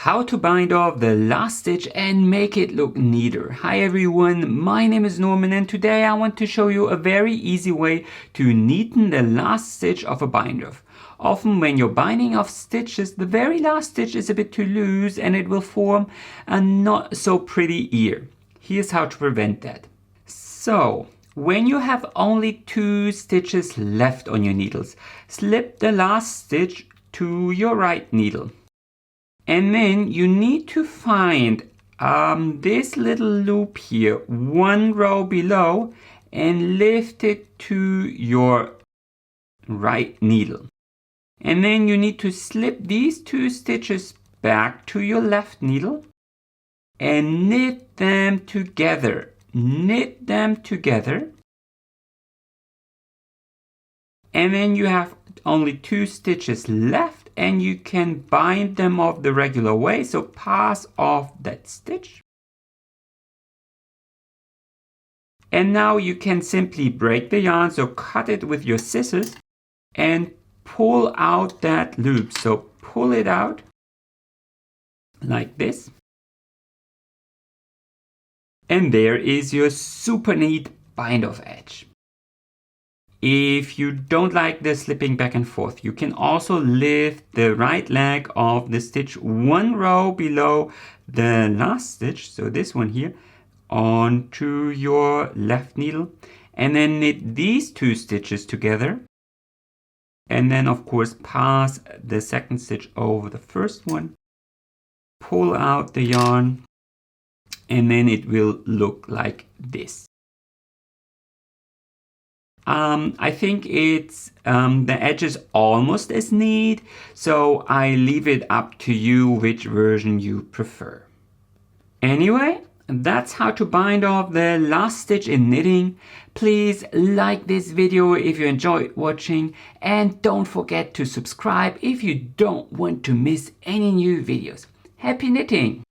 How to bind off the last stitch and make it look neater. Hi everyone, my name is Norman and today I want to show you a very easy way to neaten the last stitch of a bind off. Often when you're binding off stitches, the very last stitch is a bit too loose and it will form a not so pretty ear. Here's how to prevent that. So, when you have only 2 stitches left on your needles, slip the last stitch to your right needle. And then you need to find this little loop here, 1 row below, and lift it to your right needle. And then you need to slip these 2 stitches back to your left needle and knit them together. Knit them together. And then you have only 2 stitches left and you can bind them off the regular way. So pass off that stitch. And now you can simply break the yarn, so cut it with your scissors and pull out that loop. So pull it out like this. And there is your super neat bind off edge. If you don't like the slipping back and forth, you can also lift the right leg of the stitch 1 row below the last stitch, so this one here, onto your left needle, and then knit these 2 stitches together. And then of course pass the second stitch over the first one, pull out the yarn, and then it will look like this. I think it's the edge is almost as neat, so I leave it up to you which version you prefer. Anyway, that's how to bind off the last stitch in knitting. Please like this video if you enjoyed watching, and don't forget to subscribe if you don't want to miss any new videos. Happy knitting!